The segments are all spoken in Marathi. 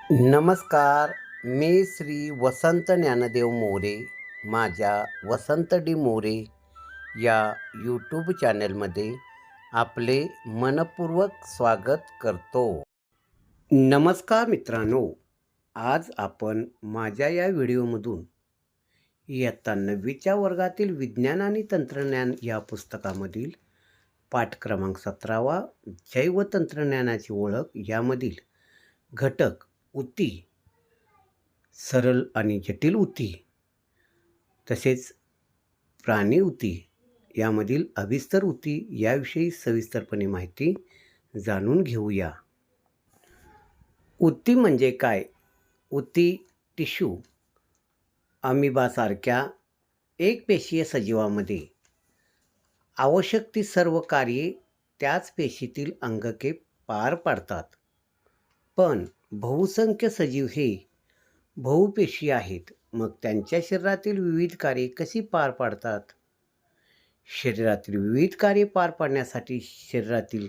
नमस्कार. मी श्री वसंत ज्ञानदेव मोरे. माझ्या वसंत डी मोरे या यूट्यूब चॅनलमध्ये आपले मनपूर्वक स्वागत करतो. नमस्कार मित्रांनो. आज आपण माझ्या या व्हिडिओमधून इयत्ता 9वीच्या वर्गातील विज्ञान आणि तंत्रज्ञान या पुस्तकामधील पाठ क्रमांक 17वा जैवतंत्रज्ञानाची ओळख यामधील घटक ऊती, सरळ आणि जटिल ऊती, तसेच प्राणी ऊती यामधील अभिस्तर ऊती याविषयी सविस्तरपणे माहिती जाणून घेऊया. ऊती म्हणजे काय? ऊती टिश्यू अमिबासारख्या एकपेशीय सजीवामध्ये आवश्यक ती सर्व कार्ये त्याच पेशीतील अंगके पार पाडतात. पण बहुसंख्य सजीव हे बहुपेशी आहेत. मग त्यांच्या शरीरातील विविध कार्ये कशी पार पाडतात? शरीरातील विविध कार्ये पार पाडण्यासाठी शरीरातील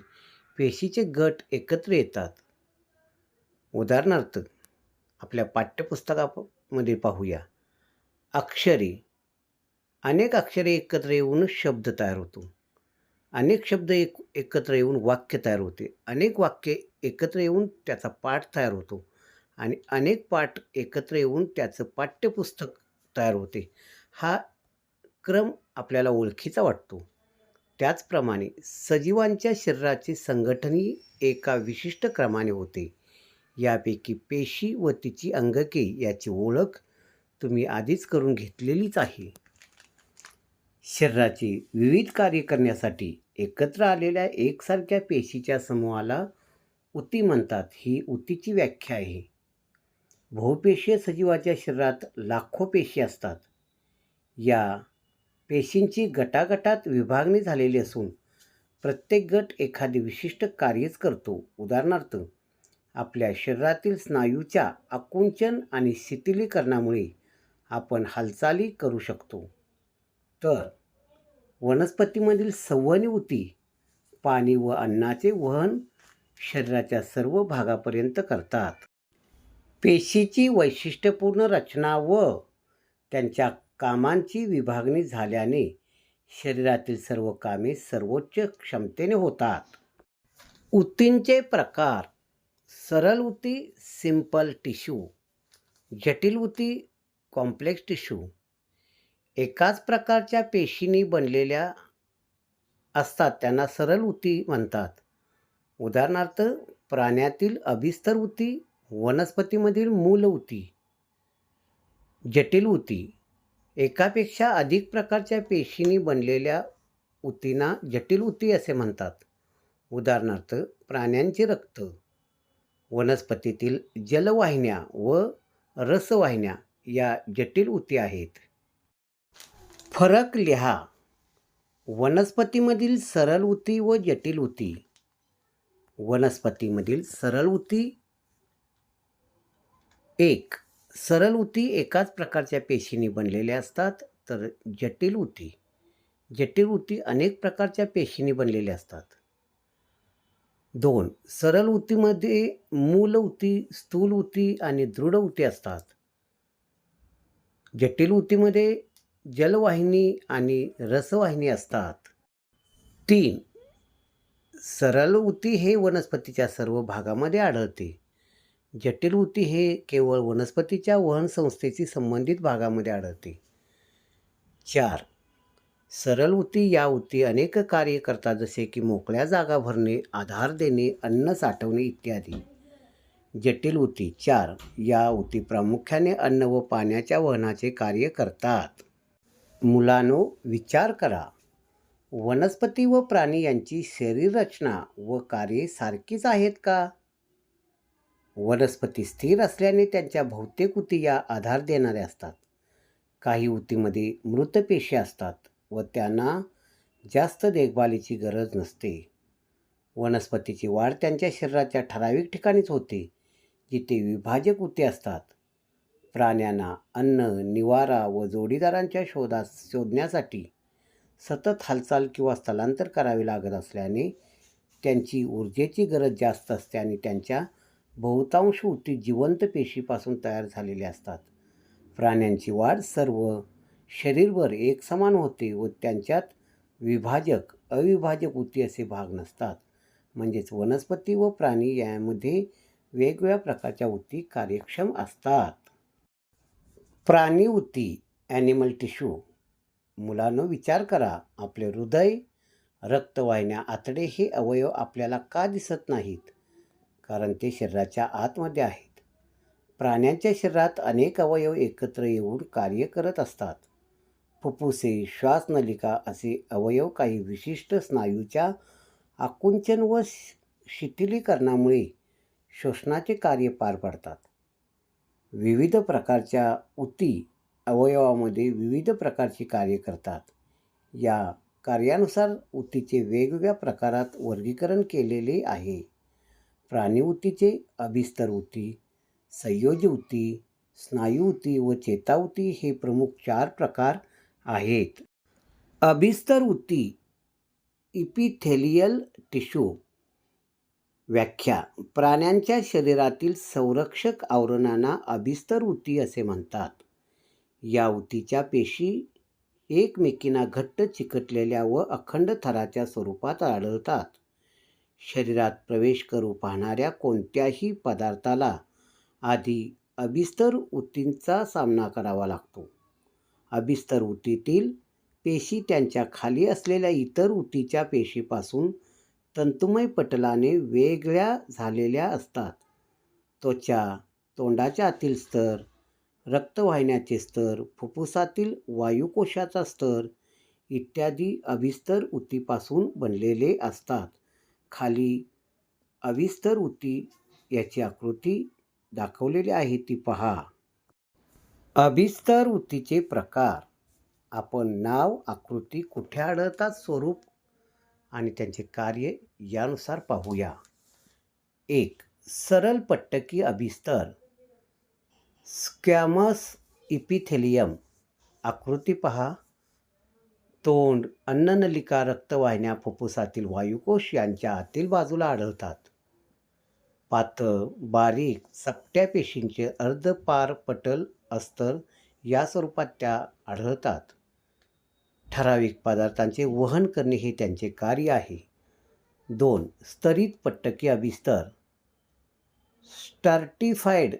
पेशीचे गट एकत्र येतात. उदाहरणार्थ आपल्या पाठ्यपुस्तकामध्ये पाहूया. अक्षरे. अनेक अक्षरे एकत्र येऊन शब्द तयार होतो. अनेक शब्द एकत्र येऊन वाक्य तयार होते. अनेक वाक्य एकत्र येऊन त्याचा पाठ तयार होतो आणि अनेक पाठ एकत्र येऊन त्याचं पाठ्यपुस्तक तयार होते. हा क्रम आपल्याला ओळखीचा वाटतो. त्याचप्रमाणे सजीवांच्या शरीराचे संघटनही एका विशिष्ट क्रमाने होते. यापैकी पेशी व तिची अंगके याची ओळख तुम्ही आधीच करून घेतलेलीच आहे. शरीराची विविध कार्य करण्यासाठी एकत्र आलेल्या एकसारख्या पेशीच्या समूहाला ऊती म्हणतात. ही ऊतीची व्याख्या आहे. बहुपेशीय सजीवाच्या शरीरात लाखो पेशी असतात. या पेशींची गटागटात विभागणी झालेली असून प्रत्येक गट एखादी विशिष्ट कार्यच करतो. उदाहरणार्थ आपल्या शरीरातील स्नायूच्या आकुंचन आणि शिथिलीकरणामुळे आपण हालचाली करू शकतो. तर वनस्पतीमधील संवहनी ऊती पाणी व अन्नाचे वहन शरीराच्या सर्व भागापर्यंत करतात. पेशीची वैशिष्ट्यपूर्ण रचना व त्यांच्या कामांची विभागणी झाल्याने शरीरातील सर्व कामे सर्वोच्च क्षमतेने होतात. ऊतींचे प्रकार. सरळ ऊती सिंपल टिश्यू, जटिल ऊती कॉम्प्लेक्स टिश्यू. एकाच प्रकारच्या पेशींनी बनलेल्या असतात त्यांना सरळ ऊती म्हणतात. उदाहरणार्थ प्राण्यातील अभिस्तर ऊती, वनस्पतीमधील मूल ऊती. जटिल ऊती. एकापेक्षा अधिक प्रकारच्या पेशींनी बनलेल्या ऊतींना जटिल ऊती असे म्हणतात. उदाहरणार्थ प्राण्यांचे रक्त, वनस्पतीतील जलवाहिन्या व रसवाहिन्या या जटिल ऊती आहेत. फरक लिहा. वनस्पतीमधील सरळ ऊती व जटिल ऊती. वनस्पतीमधील सरळ ऊती. 1. सरळ ऊती एकाच प्रकारच्या पेशींनी बनलेल्या असतात. तर जटिल ऊती अनेक प्रकारच्या पेशींनी बनलेल्या असतात. 2. सरळ ऊतीमध्ये मूल ऊती, स्थूल ऊती आणि दृढ ऊती असतात. जटिल ऊतीमध्ये जलवाहिनी आणि रसवाहिनी असतात. 3. सरळ ऊती हे वनस्पतीच्या सर्व भागामध्ये आढळते. जटिल ऊती हे केवळ वनस्पतीच्या वहन संस्थेशी संबंधित भागामध्ये आढळते. 4. सरळ ऊती या ऊती अनेक कार्ये करतात, जसे की मोकळ्या जागा भरणे, आधार देणे, अन्न साठवणे इत्यादी. जटिल ऊती. 4. या ऊती प्रामुख्याने अन्न व पाण्याच्या वहनाचे कार्य करतात. मुलांनो, विचार करा. वनस्पती व प्राणी यांची शरीर रचना व कार्ये सारखीच आहेत का? वनस्पती स्थिर असल्याने त्यांच्या बहुतेक ऊती या आधार देणाऱ्या असतात. काही ऊतीमध्ये मृत पेशी असतात व त्यांना जास्त देखभालीची गरज नसते. वनस्पतीची वाढ त्यांच्या शरीराच्या ठराविक ठिकाणीच होते, जिथे विभाजक ऊती असतात. प्राण्यांना अन्न, निवारा व जोडीदारांच्या शोधण्यासाठी सतत हालचाल किंवा स्थलांतर करावे लागत असल्याने त्यांची ऊर्जेची गरज जास्त असते आणि त्यांच्या बहुतांश ऊती जिवंत पेशीपासून तयार झालेल्या असतात. प्राण्यांची वाढ सर्व शरीरभर एकसमान होते व त्यांच्यात विभाजक अविभाजक ऊती असे भाग नसतात. म्हणजेच वनस्पती व प्राणी यामध्ये वेगवेगळ्या प्रकारच्या ऊती कार्यक्षम असतात. प्राणी ऊती ॲनिमल टिश्यू. मुलांनो, विचार करा, आपले हृदय, रक्तवाहिन्या, आतडे हे अवयव आपल्याला का दिसत नाहीत? कारण ते शरीराच्या आतमध्ये आहेत. प्राण्यांच्या शरीरात अनेक अवयव एकत्र येऊन कार्य करत असतात. फुफ्फुसे, श्वासनलिका असे अवयव काही विशिष्ट स्नायूच्या आकुंचन व शिथिलीकरणामुळे श्वसनाचे कार्य पार पाडतात. विविध प्रकारच्या ऊती अवयवामध्ये विविध प्रकारची कार्य करतात. या कार्यानुसार ऊतीचे वेगवेगळ्या प्रकारात वर्गीकरण केलेले आहे. प्राणी ऊतीचे अभिस्तर ऊती, संयोजी ऊती, स्नायू ऊती व चेता ऊती हे प्रमुख 4 प्रकार आहेत. अभिस्तर ऊती इपिथेलियल टिश्यू. व्याख्या: प्राण्यांच्या शरीरातील संरक्षक आवरणांना अभिस्तर ऊती असे म्हणतात. या ऊतीच्या पेशी एकमेकींना घट्ट चिकटलेल्या व अखंड थराच्या स्वरूपात आढळतात. शरीरात प्रवेश करू पाहणाऱ्या कोणत्याही पदार्थाला आधी अभिस्तर ऊतींचा सामना करावा लागतो. अभिस्तर ऊतीतील पेशी त्यांच्या खाली असलेल्या इतर ऊतीच्या पेशीपासून तंतुमय पटलाने वेगळ्या झालेल्या असतात. त्वचा, तोंडाच्या आतील स्तर, रक्तवाहिन्याचे स्तर, फुफ्फुसातील वायुकोशाचा स्तर इत्यादी अभिस्तर ऊतीपासून बनलेले असतात. खाली अभिस्तर ऊती याची आकृती दाखवलेली आहे ती पहा. अभिस्तर ऊतीचे प्रकार. आपण नाव, आकृती, कुठे आढळतात, स्वरूप आणि त्यांचे कार्य यानुसार पाहूया. 1. सरळ पट्टकी अभिस्तर, स्क्वॅमस इपिथेलियम. आकृती पहा. तोंड, अन्ननलिका, रक्तवाहिन्या, फुफ्फुसातील वायुकोश यांच्या आतील बाजूला आढळतात. पातळ, बारीक, चपट्या पेशींचे अर्धपारपटल अस्तर या स्वरूपात त्या आढळतात. ठराविक पदार्थांचे वहन करणे हे त्यांचे कार्य आहे. 2. स्तरित पट्टकी अभिस्तर, स्ट्रॅटिफाईड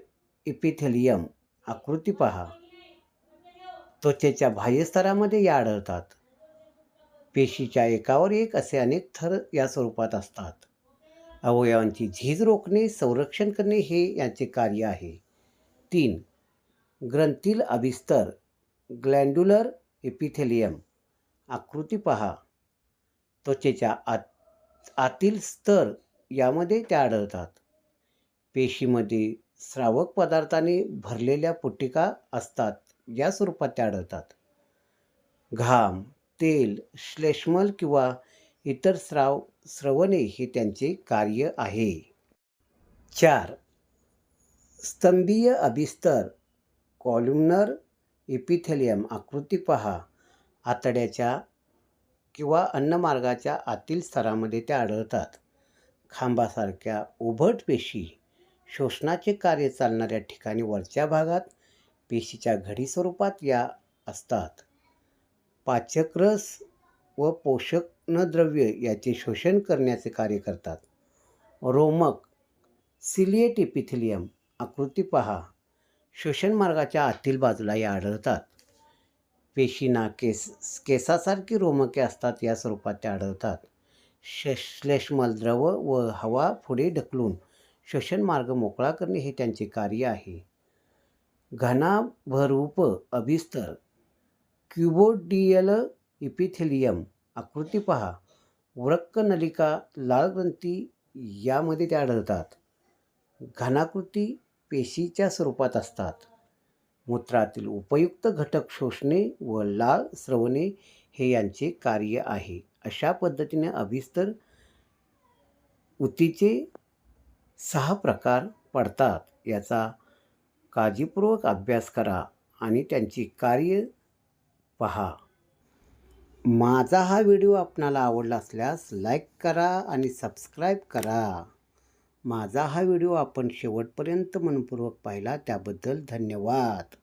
इपिथेलियम. आकृती पहा. त्वचेच्या बाह्यस्तरामध्ये या आढळतात. पेशीच्या एकावर एक असे अनेक थर या स्वरूपात असतात. अवयवांची झीज रोखणे, संरक्षण करणे हे याचे कार्य आहे. 3. ग्रंथील अभिस्तर, ग्लॅन्ड्युलर इपिथेलियम. आकृती पहा. त्वचेच्या आतील स्तर यामध्ये त्या आढळतात. पेशीमध्ये स्रावक पदार्थाने भरलेल्या पुटिका असतात या स्वरूपात त्या आढळतात. घाम, तेल, श्लेष्मल किंवा इतर स्रवणे हे त्यांचे कार्य आहे. 4. स्तंभीय अभिस्तर, कॉल्युमनर इपिथेलियम. आकृती पहा. आतड्याच्या किंवा अन्नमार्गाच्या आतील स्तरामध्ये त्या आढळतात. खांबासारख्या उभट पेशी शोषणाचे कार्य चालणाऱ्या ठिकाणी वरच्या भागात पेशीच्या घडी स्वरूपात या असतात. पाचकरस व पोषकद्रव्ये याचे शोषण करण्याचे कार्य करतात. रोमक, सिलिएट इपिथेलियम. आकृती पहा. श्वसन मार्गाच्या आतील बाजूला या आढळतात. पेशींना केसासारखी रोमके असतात या स्वरूपात त्या आढळतात. श्लेष्मल द्रव व हवा पुढे ढकलून श्वसन मार्ग मोकळा करणे हे त्यांचे कार्य आहे. घनाभरूप अभिस्तर, क्युबोइडियल इपिथेलियम. आकृती पहा. वृक्क नलिका, लाळ ग्रंथी यामध्ये ते आढळतात. घनाकृती पेशीच्या स्वरूपात असतात. मूत्रातील उपयुक्त घटक शोषणे व लाळ स्रवणे हे यांचे कार्य आहे. अशा पद्धतीने अभिस्तर ऊतीचे 6 प्रकार पडतात. याचा काळजीपूर्वक अभ्यास करा आणि त्यांची कार्य पहा. माझा हा व्हिडिओ आपणाला आवडला असल्यास लाईक करा आणि सबस्क्राईब करा. माझा हा व्हिडिओ आपण शेवटपर्यंत मनपूर्वक पाहिला त्याबद्दल धन्यवाद.